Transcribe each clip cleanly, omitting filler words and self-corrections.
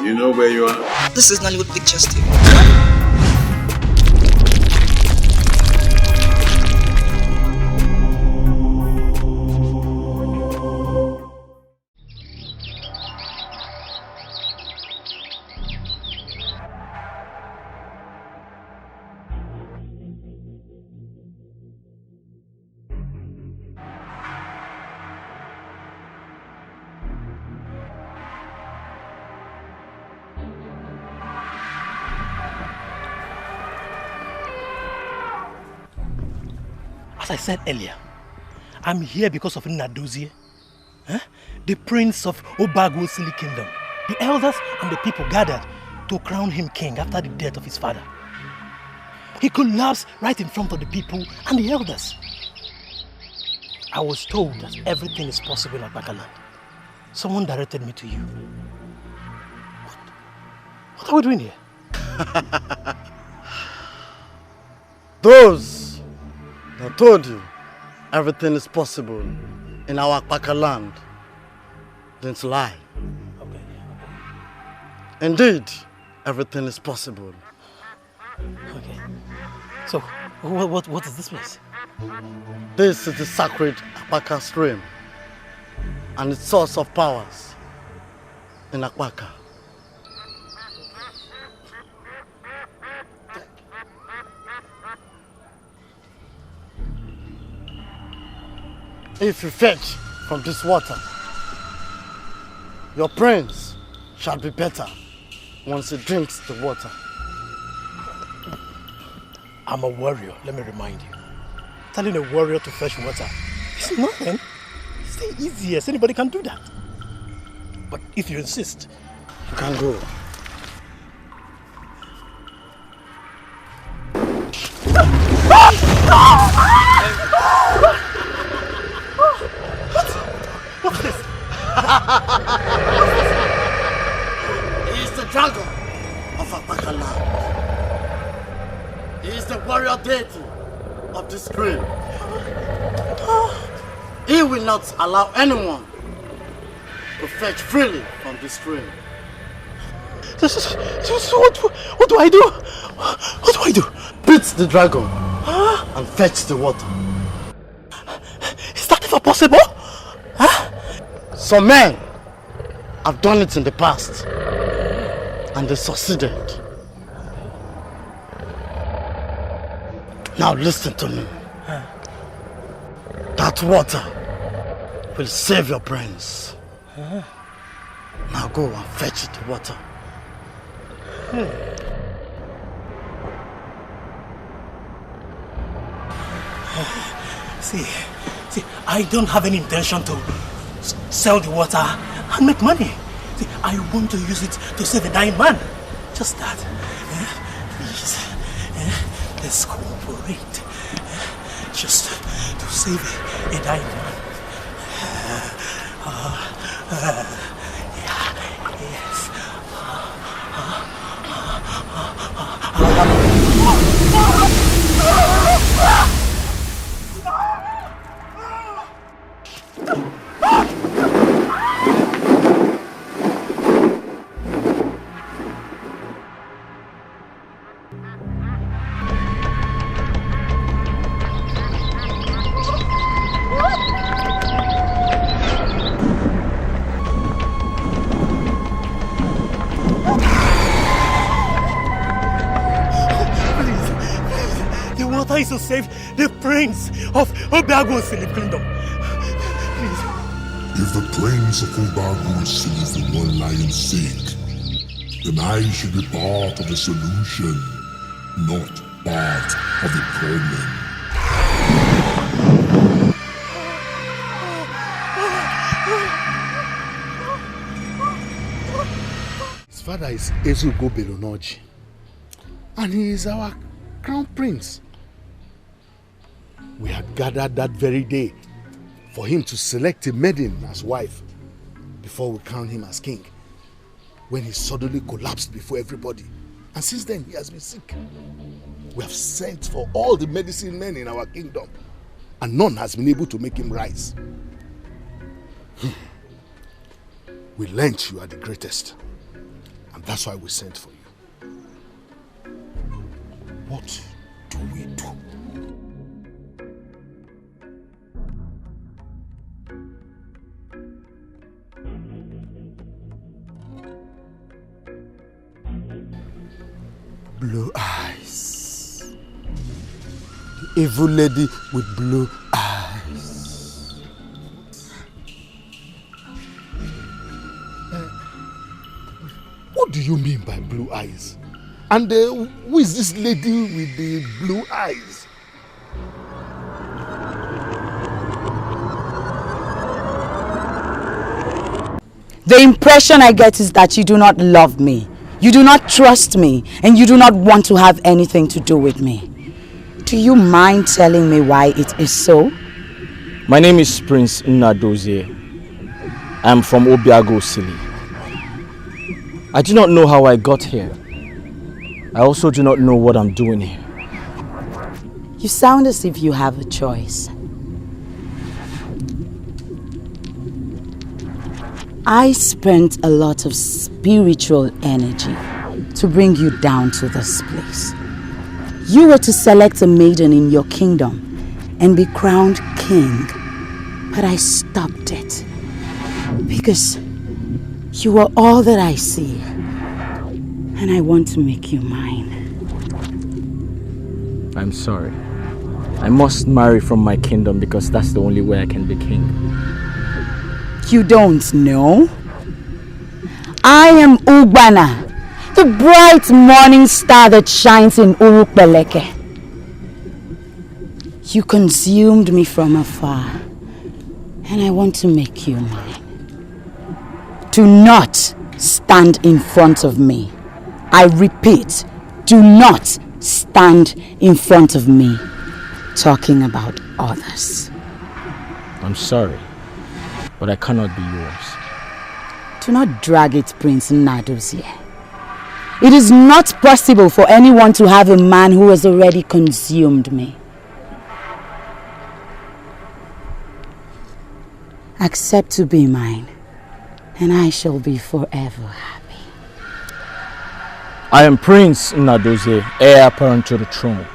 You know where you are? This is Nollywood Pictures TV. As I said earlier, I'm here because of Nnadozie, the prince of Obiagu's kingdom. The elders and the people gathered to crown him king after the death of his father. He collapsed right in front of the people and the elders. I was told that everything is possible in Ukpaka land. Someone directed me to you. What are we doing here? Those I told you everything is possible in our Ukpaka land didn't lie. Okay. Indeed, everything is possible. Okay. So, what is this place? This is the sacred Ukpaka stream and its source of powers in Ukpaka. If you fetch from this water, your prince shall be better once he drinks the water. I'm a warrior, let me remind you. Telling a warrior to fetch water is nothing. It's the easiest, anybody can do that. But if you insist, you can go. What's this? He is the dragon of Ukpaka land. He is the warrior deity of the stream. He will not allow anyone to fetch freely from the stream. So what do I do? What do I do? Beat the dragon and fetch the water. Is that ever possible? Some men have done it in the past and they succeeded. Now listen to me. That water will save your brains. Now go and fetch the water. See, I don't have any intention to sell the water and make money. See, I want to use it to save a dying man. Just that. Please, let's cooperate. Just to save a dying man. Yes. To save the prince of Obiagu's kingdom. Please. If the prince of Obiagu is the one lying sick, then I should be part of the solution, not part of the problem. His father is Ogbe, and he is our crown prince. We had gathered that very day for him to select a maiden as wife before we crown him as king, when he suddenly collapsed before everybody. And since then, he has been sick. We have sent for all the medicine men in our kingdom, and none has been able to make him rise. We learned you are the greatest, and And that's why we sent for you. What do we do? Blue eyes. The evil lady with blue eyes. What do you mean by blue eyes? And who is this lady with the blue eyes? The impression I get is that you do not love me. You do not trust me, and you do not want to have anything to do with me. Do you mind telling me why it is so? My name is Prince Nnadozie. I am from Obiagu Sili. I do not know how I got here. I also do not know what I'm doing here. You sound as if you have a choice. I spent a lot of spiritual energy to bring you down to this place. You were to select a maiden in your kingdom and be crowned king, but I stopped it because you were all that I see, and I want to make you mine. I'm sorry. I must marry from my kingdom because that's the only way I can be king. You don't know? I am Ukpana, the bright morning star that shines in Ukpaka. You consumed me from afar, and I want to make you mine. Do not stand in front of me. I repeat, do not stand in front of me talking about others. I'm sorry, but I cannot be yours. Do not drag it, Prince Nnadozie. It is not possible for anyone to have a man who has already consumed me. Accept to be mine, and I shall be forever happy. I am Prince Nnadozie, heir apparent to the throne.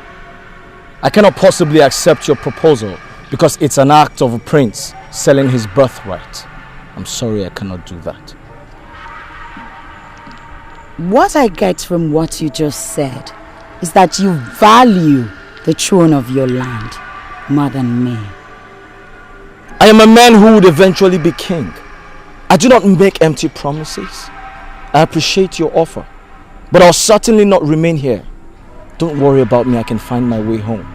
I cannot possibly accept your proposal because it's an act of a prince selling his birthright. I'm sorry, I cannot do that. What I get from what you just said is that you value the throne of your land more than me. I am a man who would eventually be king. I do not make empty promises. I appreciate your offer, but I'll certainly not remain here. Don't worry about me, I can find my way home.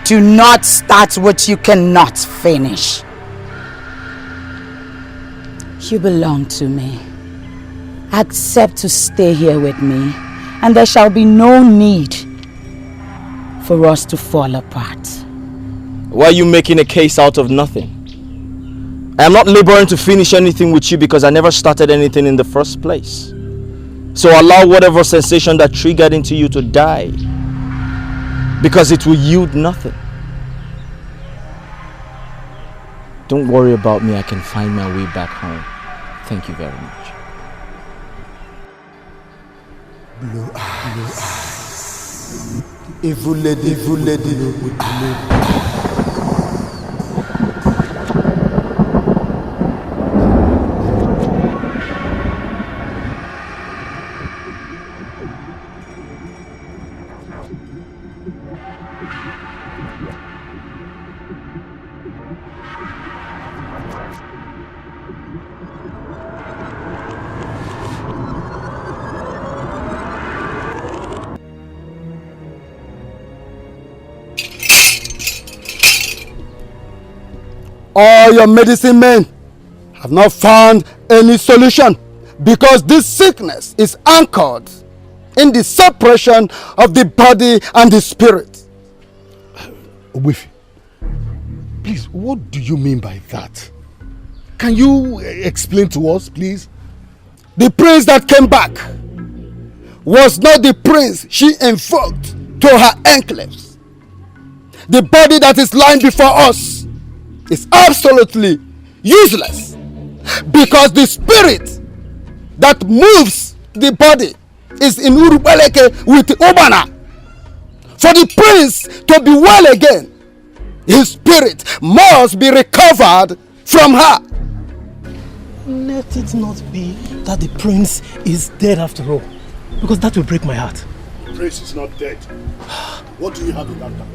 Do not start what you cannot finish. You belong to me. Accept to stay here with me, and there shall be no need for us to fall apart. Why are you making a case out of nothing? I am not laboring to finish anything with you because I never started anything in the first place. So allow whatever sensation that triggered into you to die, because it will yield nothing. Don't worry about me, I can find my way back home. Thank you very much. Blue eyes. Evil lady with blue eyes. All your medicine men have not found any solution because this sickness is anchored in the separation of the body and the spirit. Ogbe, please, what do you mean by that? Can you explain to us, please? The prince that came back was not the prince she invoked to her enclaves. The body that is lying before us is absolutely useless Because the spirit that moves the body is in Urupeleke with Ukpana. For the prince to be well again, his spirit must be recovered from her. Let it not be that the prince is dead after all, because that will break my heart. The prince is not dead. What do you have in that cup?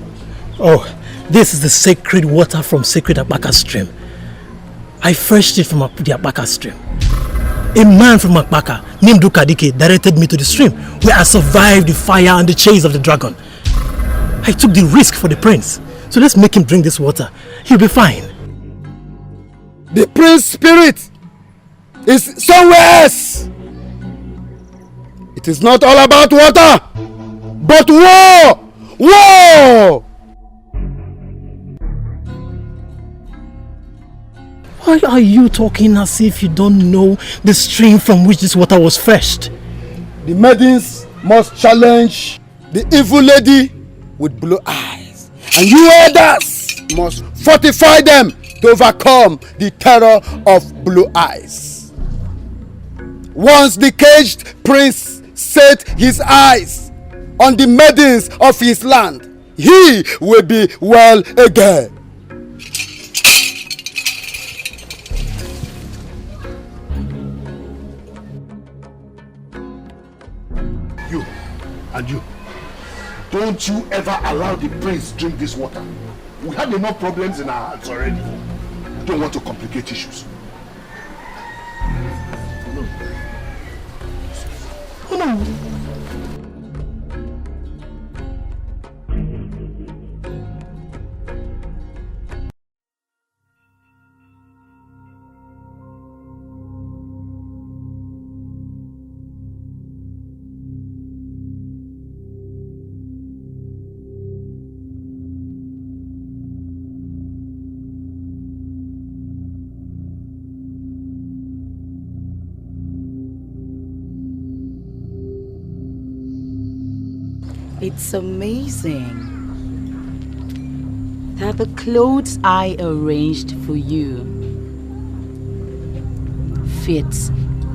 Oh, this is the sacred water from sacred Ukpaka stream. I fetched it from the Ukpaka stream. A man from Ukpaka named Ukadike directed me to the stream, where I survived the fire and the chase of the dragon. I took the risk for the prince, so let's make him drink this water. He'll be fine. The prince's spirit is somewhere else. It is not all about water, but war! War! Why are you talking as if you don't know the stream from which this water was fetched? The maidens must challenge the evil lady with blue eyes, and you elders must fortify them to overcome the terror of blue eyes. Once the caged prince set his eyes on the maidens of his land, he will be well again. You and you. Don't you ever allow the prince drink this water. We have enough problems in our hands already. We don't want to complicate issues. No. It's amazing that the clothes I arranged for you fits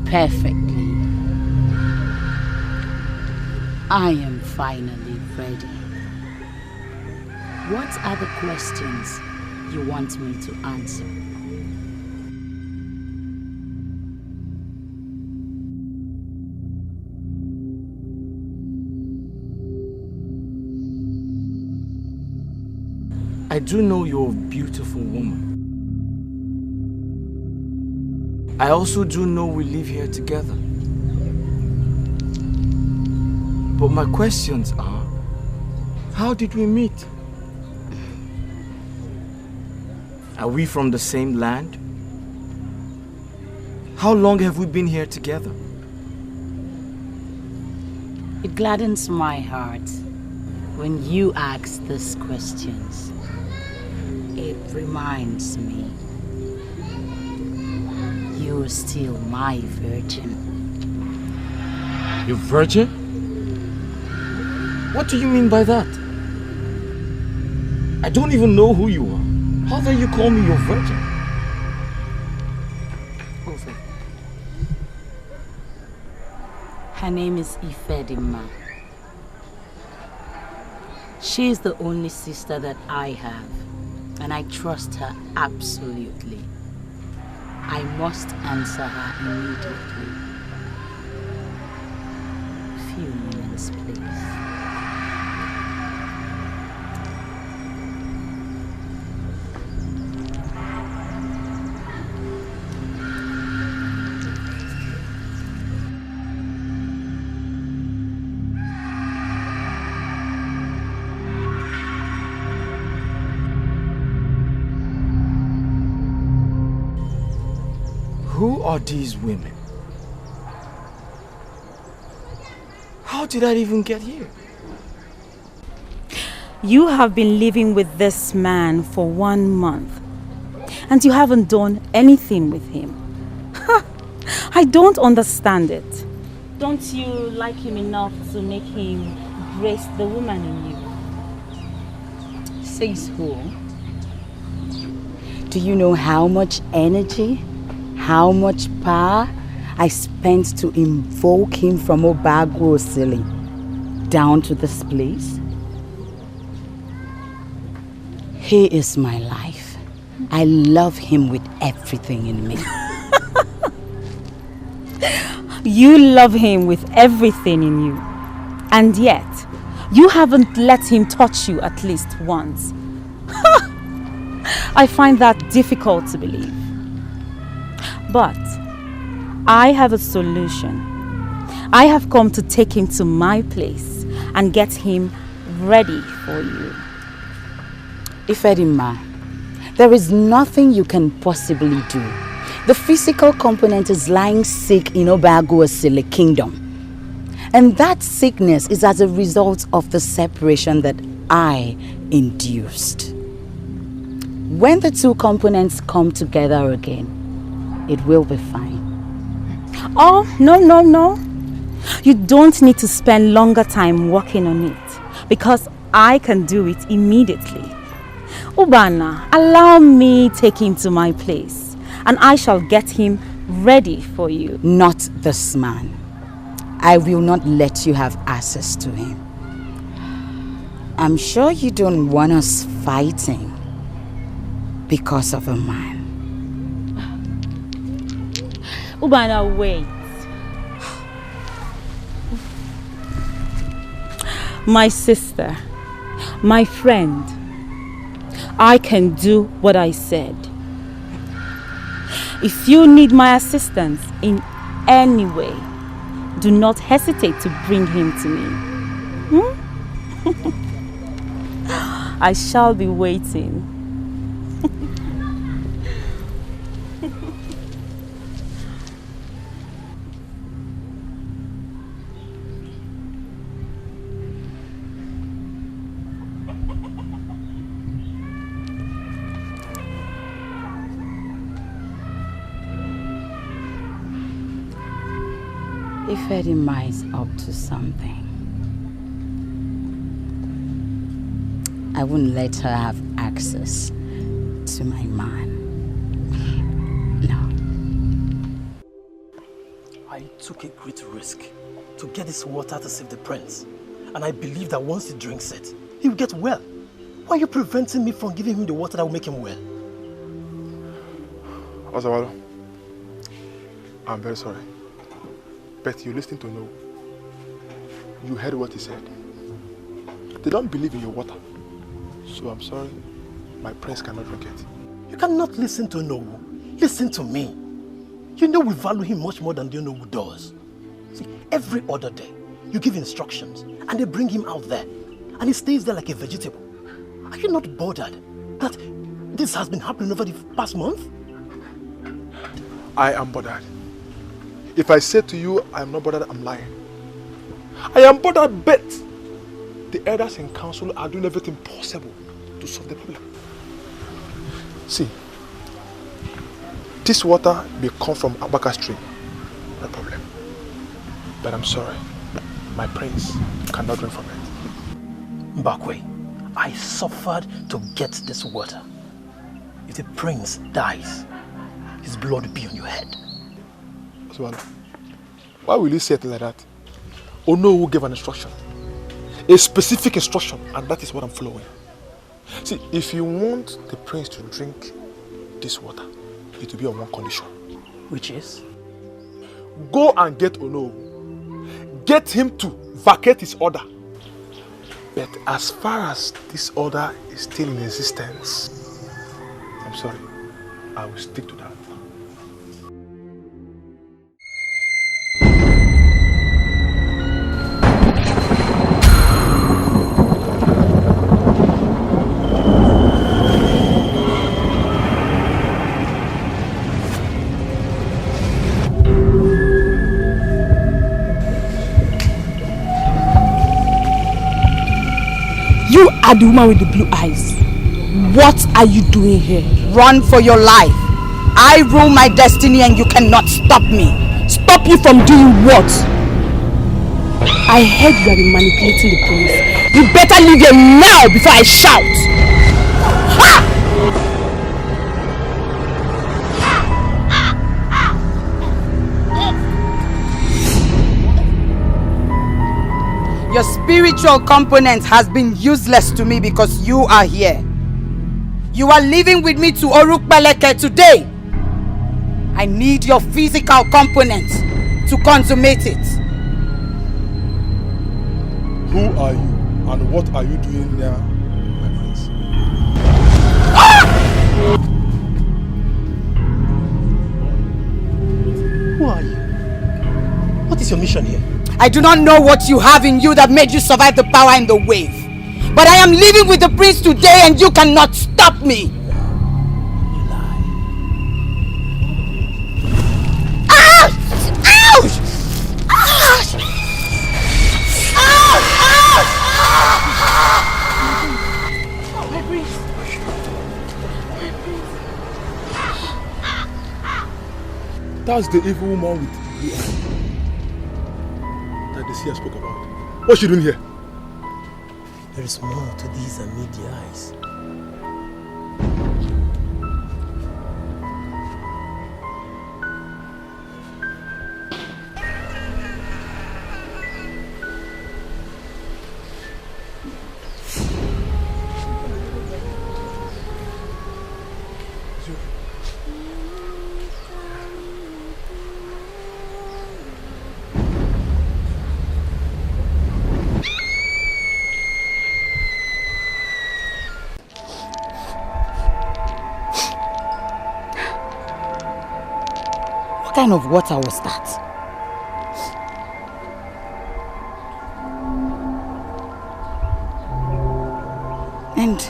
perfectly. I am finally ready. What are the questions you want me to answer? I do know you're a beautiful woman. I also do know we live here together. But my questions are, how did we meet? Are we from the same land? How long have we been here together? It gladdens my heart when you ask these questions. It reminds me you're still my virgin. You're virgin? What do you mean by that? I don't even know who you are. How dare you call me your virgin? Her name is Ifedima. She is the only sister that I have, and I trust her absolutely. I must answer her immediately. Few moments, please. Who are these women? How did I even get here? You have been living with this man for 1 month, and you haven't done anything with him. I don't understand it. Don't you like him enough to make him grace the woman in you? Says who? Do you know how much energy, how much power I spent to invoke him from Obiagu down to this place? He is my life. I love him with everything in me. You love him with everything in you. And yet, you haven't let him touch you at least once. I find that difficult to believe. But I have a solution. I have come to take him to my place and get him ready for you. Ifedima, there is nothing you can possibly do. The physical component is lying sick in Obiagu kingdom. And that sickness is as a result of the separation that I induced. When the two components come together again, it will be fine. Oh, no. You don't need to spend longer time working on it because I can do it immediately. Ukpana, allow me take him to my place and I shall get him ready for you. Not this man. I will not let you have access to him. I'm sure you don't want us fighting because of a man. Ukpana, wait. My sister, my friend, I can do what I said. If you need my assistance in any way, do not hesitate to bring him to me. I shall be waiting. Ifedima is up to something. I wouldn't let her have access to my man. No. I took a great risk to get this water to save the prince. And I believe that once he drinks it, he will get well. Why are you preventing me from giving him the water that will make him well? Osawalo, I'm very sorry. But you listened to Onowu. You heard what he said. They don't believe in your water. So I'm sorry, my prince cannot drink it. You cannot listen to Onowu. Listen to me. You know we value him much more than the Onowu does. See, every other day, you give instructions and they bring him out there. And he stays there like a vegetable. Are you not bothered that this has been happening over the past month? I am bothered. If I say to you I am not bothered, I'm lying. I am bothered, but the elders in council are doing everything possible to solve the problem. See, this water may come from Ukpaka stream, no problem. But I'm sorry, my prince cannot drink from it. Mbakwe, I suffered to get this water. If the prince dies, his blood will be on your head. Oswald, why will you say it like that? Onowu gave an instruction, a specific instruction, and that is what I'm following. See, if you want the prince to drink this water, it will be on one condition. Which is? Go and get Onowu. Get him to vacate his order. But as far as this order is still in existence, I'm sorry, I will stick to that. You are the woman with the blue eyes. What are you doing here? Run for your life. I rule my destiny and you cannot stop me. Stop you from doing what? I heard you have been manipulating the police. You better leave here now before I shout. Ha! Your spiritual component has been useless to me because you are here. You are leaving with me to Ukpaka today. I need your physical component to consummate it. Who are you and what are you doing there, my prince? Who are you? What is your mission here? I do not know what you have in you that made you survive the power in the wave. But I am leaving with the prince today and you cannot stop me. You lie. Ouch! Ouch! Ouch! Ouch! Ouch! My prince. That's the evil woman with the eye that the seer spoke about. What's she doing here? There is more to these than meet the eyes. What kind of water was that? And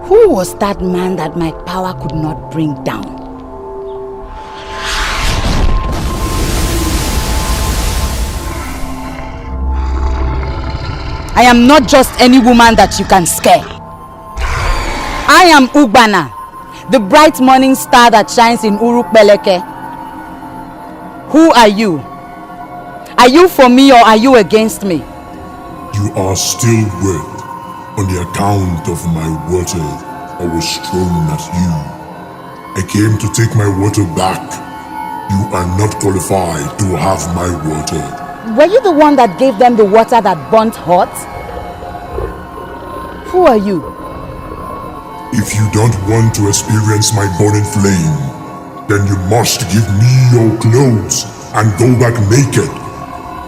who was that man that my power could not bring down? I am not just any woman that you can scare. I am Ukpana, the bright morning star that shines in Ukpaka. Who are you? Are you for me or are you against me? You are still wet on the account of my water that was thrown at you. I came to take my water back. You are not qualified to have my water. Were you the one that gave them the water that burnt hot? Who are you? If you don't want to experience my burning flame, then you must give me your clothes and go back naked.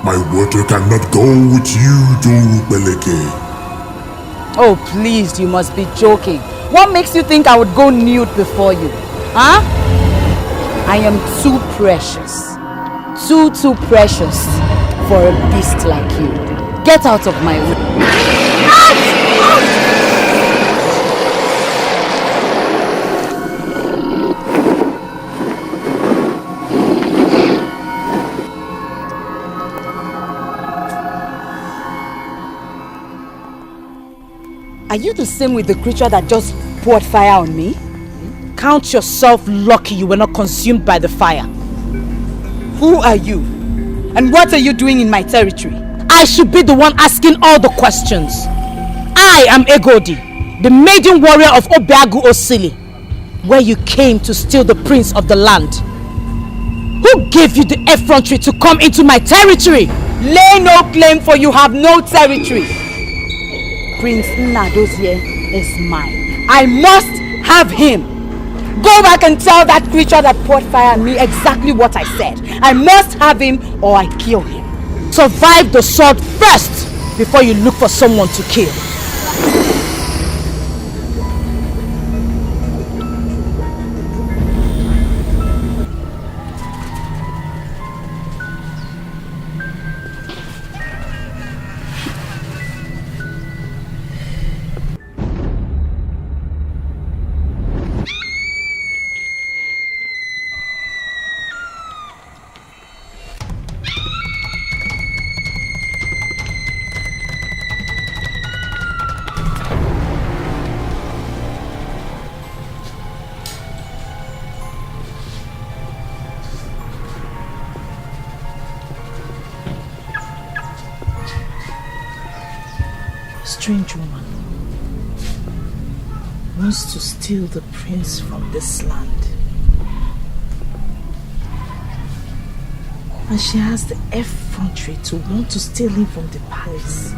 My water cannot go with you to Ukpaka. Oh please, you must be joking. What makes you think I would go nude before you? Huh? I am too precious. Too precious for a beast like you. Get out of my way. Are you the same with the creature that just poured fire on me? Count yourself lucky you were not consumed by the fire. Who are you? And what are you doing in my territory? I should be the one asking all the questions. I am Egodi, the maiden warrior of Obiagu Osili, where you came to steal the prince of the land. Who gave you the effrontery to come into my territory? Lay no claim, for you have no territory. Prince Nnadozie is mine. I must have him. Go back and tell that creature that poured fire on me exactly what I said. I must have him or I kill him. Survive the sword first before you look for someone to kill. Strange woman wants to steal the prince from this land. And she has the effrontery to want to steal him from the palace.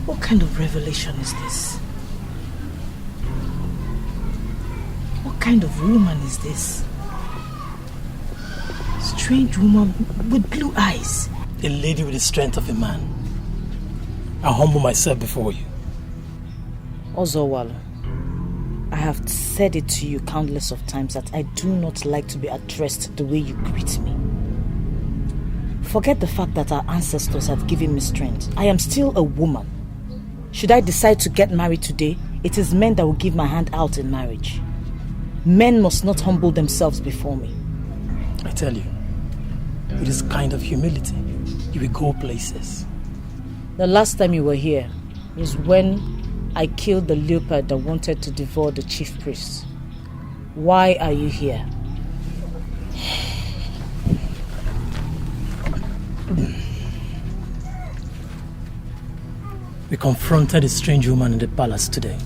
What kind of revelation is this? What kind of woman is this? Strange woman with blue eyes. A lady with the strength of a man. I humble myself before you. Ozowalo, I have said it to you countless of times that I do not like to be addressed the way you greet me. Forget the fact that our ancestors have given me strength. I am still a woman. Should I decide to get married today, it is men that will give my hand out in marriage. Men must not humble themselves before me. I tell you, with this kind of humility, you will go places. The last time you were here is when I killed the leopard that wanted to devour the chief priest. Why are you here? We confronted a strange woman in the palace today.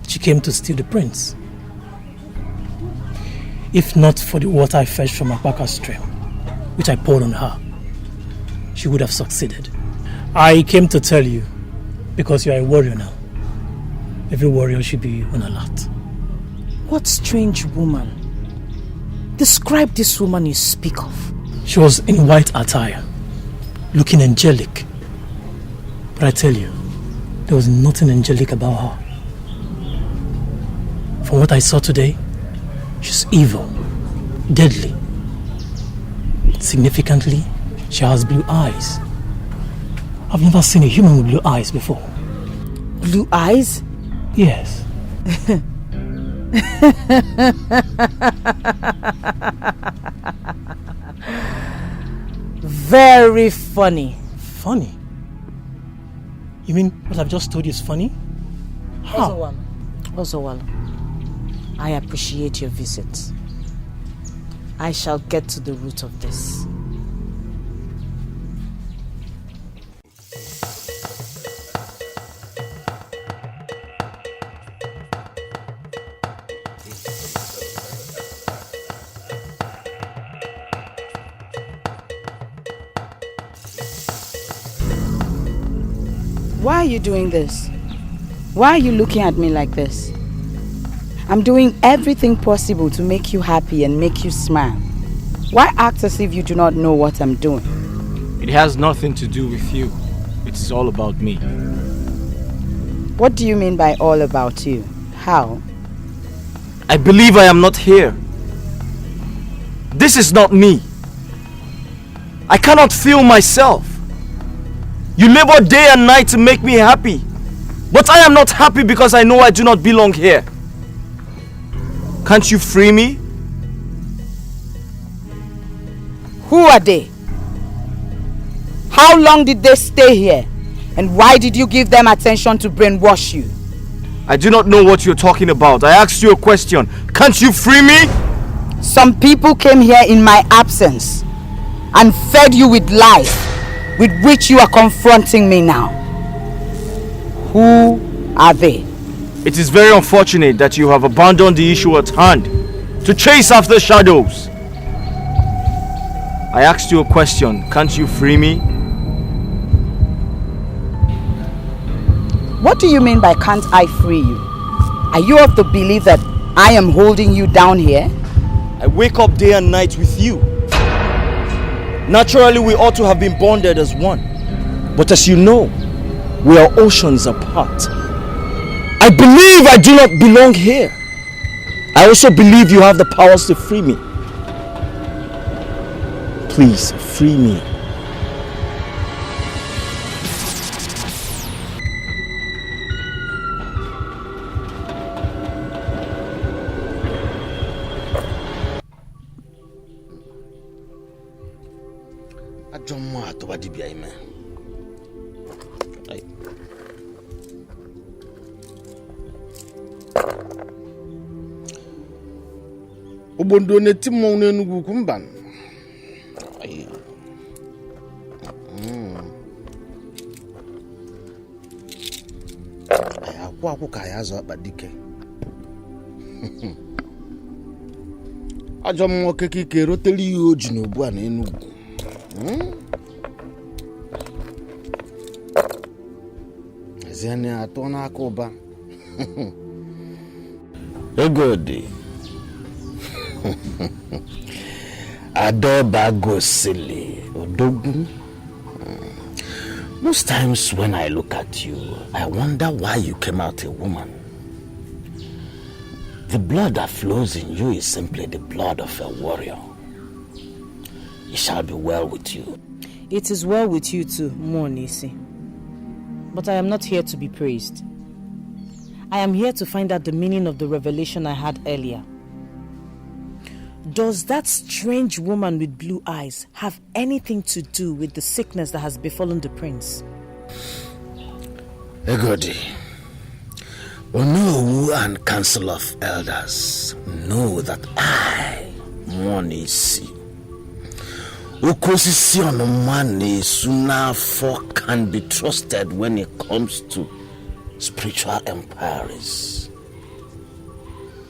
She came to steal the prince. If not for the water I fetched from Ukpaka stream, which I poured on her, she would have succeeded. I came to tell you, because you are a warrior now. Every warrior should be on alert. What strange woman? Describe this woman you speak of. She was in white attire, looking angelic. But I tell you, there was nothing angelic about her. From what I saw today, she's evil, deadly. Significantly, she has blue eyes. I've never seen a human with blue eyes before. Blue eyes? Yes. Very funny. Funny? You mean what I've just told you is funny? How? Ozowalo, I appreciate your visit. I shall get to the root of this. Why are you doing this? Why are you looking at me like this? I'm doing everything possible to make you happy and make you smile. Why act as if you do not know what I'm doing? It has nothing to do with you. It's all about me. What do you mean by all about you? How? I believe I am not here. This is not me. I cannot feel myself. You labor day and night to make me happy. But I am not happy because I know I do not belong here. Can't you free me? Who are they? How long did they stay here? And why did you give them attention to brainwash you? I do not know what you're talking about. I asked you a question. Can't you free me? Some people came here in my absence and fed you with lies, with which you are confronting me now. Who are they? It is very unfortunate that you have abandoned the issue at hand to chase after shadows. I asked you a question. Can't you free me? What do you mean by can't I free you? Are you of the belief that I am holding you down here? I wake up day and night with you. Naturally, we ought to have been bonded as one. But as you know, we are oceans apart. I believe I do not belong here. I also believe you have the powers to free me. Please, free me. Obondo neti mmọnwụ n'Enugu ukwu mba. Akwụ ka ya azụ akpa dike. Ajọ mmụọ kekike roteli ihe oji n'ogbu a n'Enugu. Eziani atọ n'aka ụba. Ego dị. Adobago silly Odogu. Most times when I look at you, I wonder why you came out a woman. The blood that flows in you is simply the blood of a warrior. It shall be well with you. It is well with you too, Monisi. But I am not here to be praised. I am here to find out the meaning of the revelation I had earlier. Does that strange woman with blue eyes have anything to do with the sickness that has befallen the prince? Egodi, Onowu and Council of Elders know that I, Monisi, Ukosisi Onomani Sunafo can be trusted when it comes to spiritual inquiries.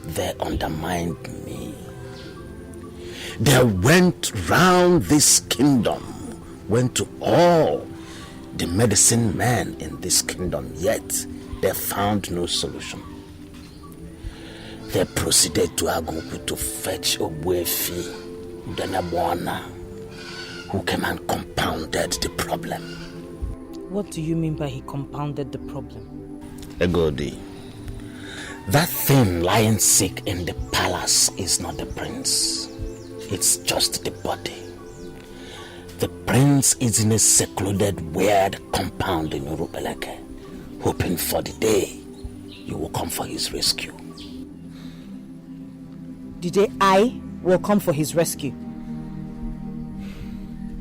They undermined me. They went round this kingdom, went to all the medicine men in this kingdom, yet they found no solution. They proceeded to Agupu to fetch Ogbe who came and compounded the problem. What do you mean by he compounded the problem? Egodi, that thing lying sick in the palace is not the prince. It's just the body. The prince is in a secluded, weird compound in Urupeleke, hoping for the day you will come for his rescue. The day I will come for his rescue?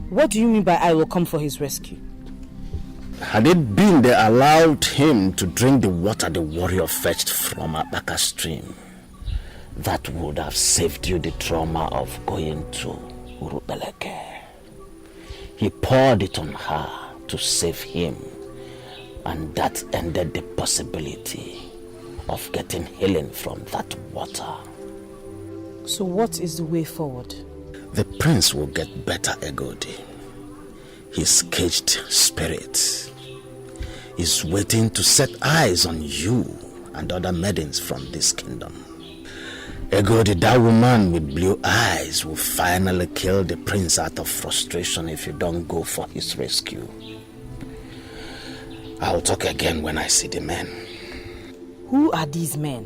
What do you mean by I will come for his rescue? Had it been they allowed him to drink the water the warrior fetched from Ukpaka stream, that would have saved you the trauma of going to Urupeleke. He poured it on her to save him, and that ended the possibility of getting healing from that water. So what is the way forward? The prince will get better, Egodi. His caged spirit is waiting to set eyes on you and other maidens from this kingdom. Egodi, that woman with blue eyes will finally kill the prince out of frustration if you don't go for his rescue. I'll talk again when I see the men. Who are these men?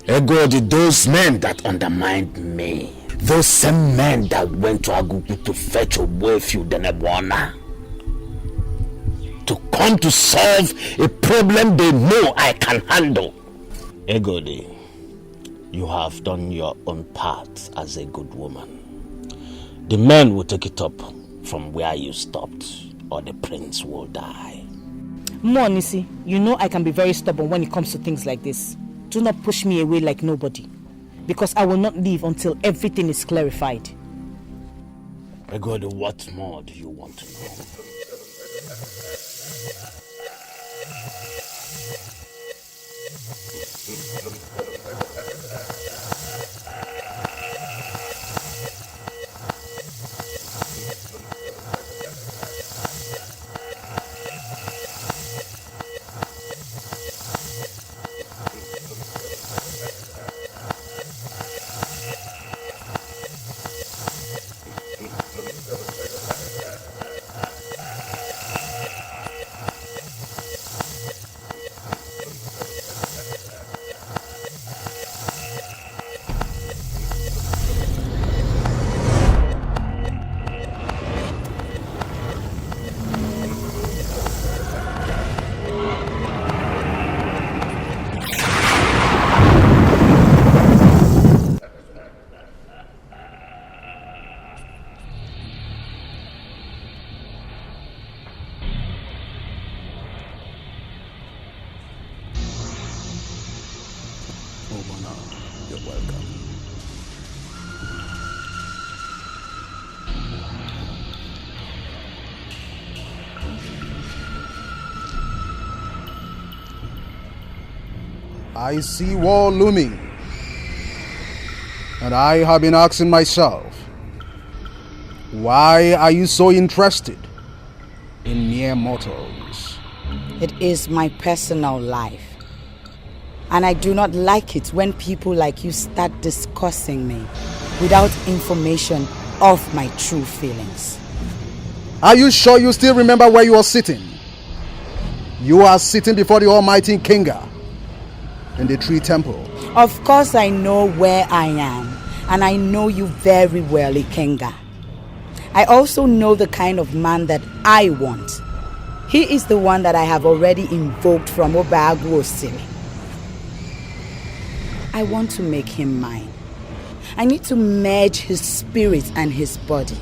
Egodi, those men that undermined me. Those same men that went to Agupu to fetch Ogbe Denebwana. To come to solve a problem they know I can handle. Egodi, you have done your own part as a good woman. The men will take it up from where you stopped, or the prince will die. Monisi, you know I can be very stubborn when it comes to things like this. Do not push me away like nobody, because I will not leave until everything is clarified. Egodi, what more do you want to know? You're welcome. I see war looming. And I have been asking myself, why are you so interested in mere mortals? It is my personal life. And I do not like it when people like you start discussing me without information of my true feelings. Are you sure you still remember where you are sitting? You are sitting before the Almighty Kinga in the tree temple. Of course I know where I am, and I know you very well, Ikenga. I also know the kind of man that I want. He is the one that I have already invoked from Obiagu Osiri. I want to make him mine. I need to merge his spirit and his body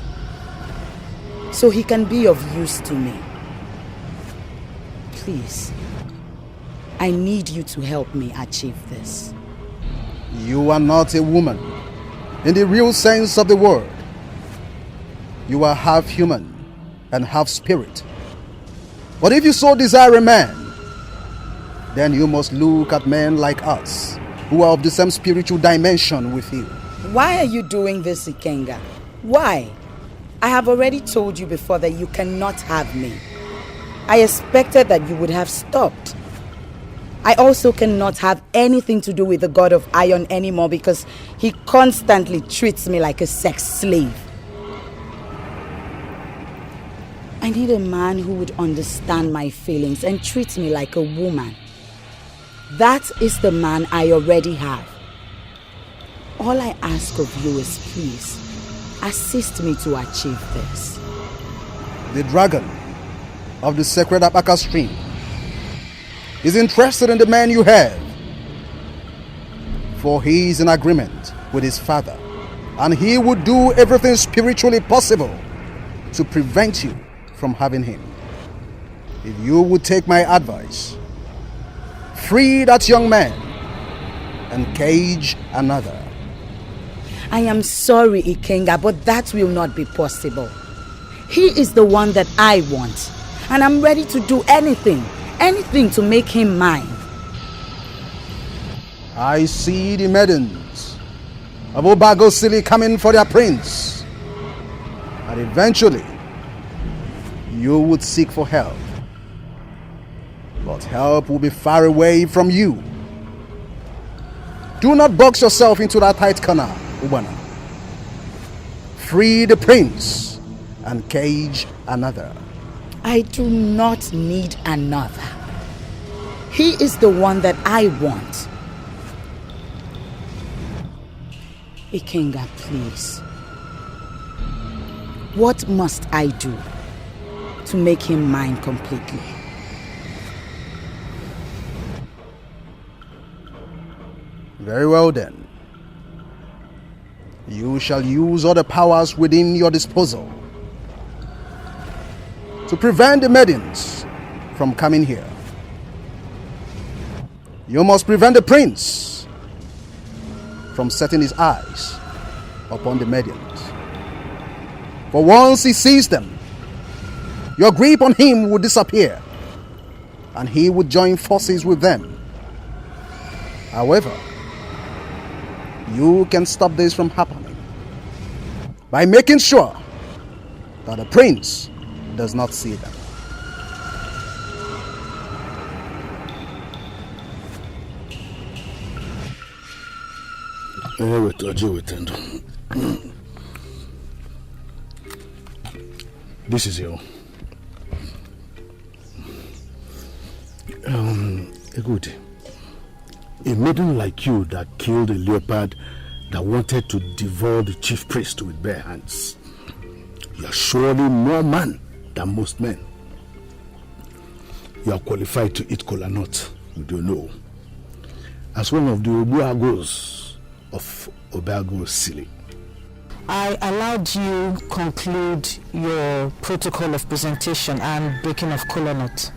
so he can be of use to me. Please, I need you to help me achieve this. You are not a woman in the real sense of the word. You are half human and half spirit. But if you so desire a man, then you must look at men like us, who are of the same spiritual dimension with you. Why are you doing this, Ikenga? Why? I have already told you before that you cannot have me. I expected that you would have stopped. I also cannot have anything to do with the god of iron anymore because he constantly treats me like a sex slave. I need a man who would understand my feelings and treat me like a woman. That is the man I already have. All I ask of you is please, assist me to achieve this. The dragon of the sacred Ukpaka stream is interested in the man you have, for he is in agreement with his father, and he would do everything spiritually possible to prevent you from having him. If you would take my advice, free that young man and cage another. I am sorry, Ikenga, but that will not be possible. He is the one that I want, and I'm ready to do anything to make him mine. I see the maidens of Obiagu Osiri coming for their prince, and eventually you would seek for help. But help will be far away from you. Do not box yourself into that tight corner, Ubana. Free the prince and cage another. I do not need another. He is the one that I want. Ikenga, please. What must I do to make him mine completely? Very well then. You shall use all the powers within your disposal to prevent the maidens from coming here. You must prevent the prince from setting his eyes upon the maidens. For once he sees them, your grip on him will disappear, and he would join forces with them. However, you can stop this from happening by making sure that the prince does not see them. This is you. Good. A maiden like you that killed a leopard that wanted to devour the chief priest with bare hands. You are surely more man than most men. You are qualified to eat kola nut, you don't know. As one of the Obiagus of Obiagu Osiri. I allowed you conclude your protocol of presentation and breaking of kola nut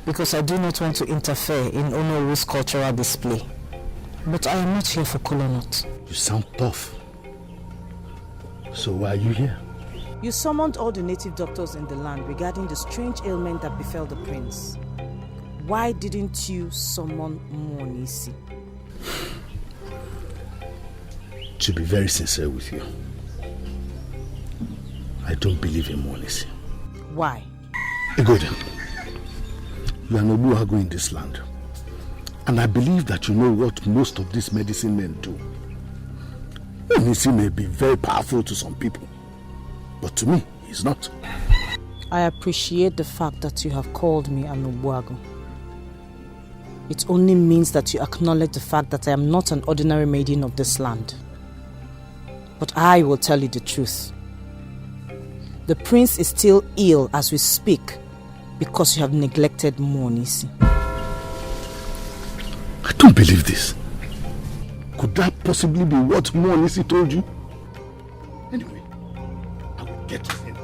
because I do not want to interfere in Onowu's cultural display. But I am not here for kola nut. You sound tough. So why are you here? You summoned all the native doctors in the land regarding the strange ailment that befell the prince. Why didn't you summon more Nisi? To be very sincere with you, I don't believe in Monisi. Why? Good. You are an Obiagu in this land. And I believe that you know what most of these medicine men do. Monisi may be very powerful to some people, but to me, he's not. I appreciate the fact that you have called me an Obiagu. It only means that you acknowledge the fact that I am not an ordinary maiden of this land. But I will tell you the truth. The prince is still ill as we speak because you have neglected Monisi. I don't believe this. Could that possibly be what Monisi told you? Anyway, I will get to him.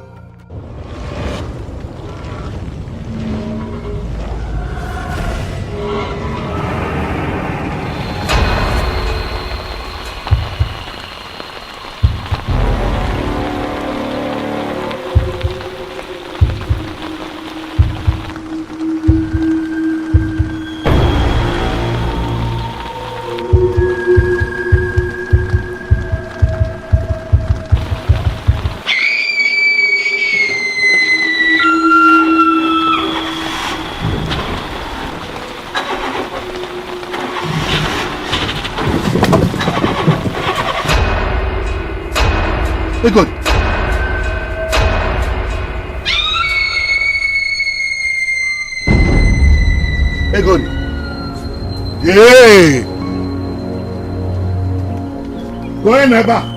Good. Good. Yay! Go in, Eba.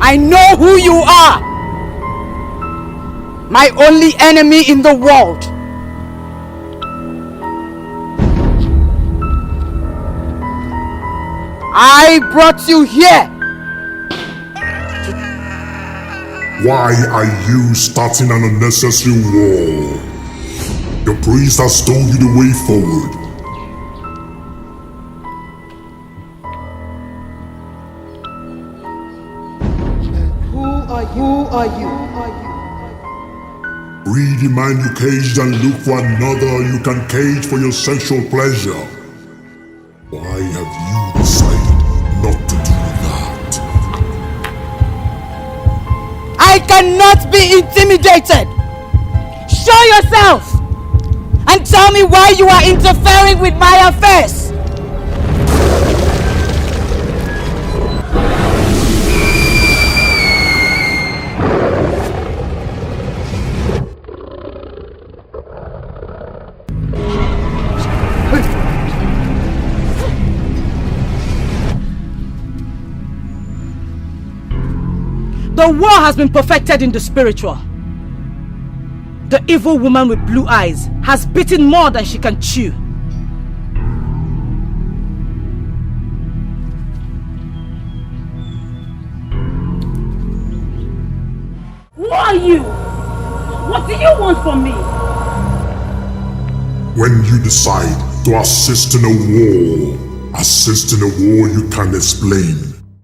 I know who you are! My only enemy in the world! I brought you here! Why are you starting an unnecessary war? The priest has told you the way forward. Who are you? Free the man you caged and look for another you can cage for your sexual pleasure. Why have you decided not to do that? I cannot be intimidated! Show yourself! And tell me why you are interfering with my affairs! The war has been perfected in the spiritual. The evil woman with blue eyes has bitten more than she can chew. Who are you? What do you want from me? When you decide to assist in a war you can explain.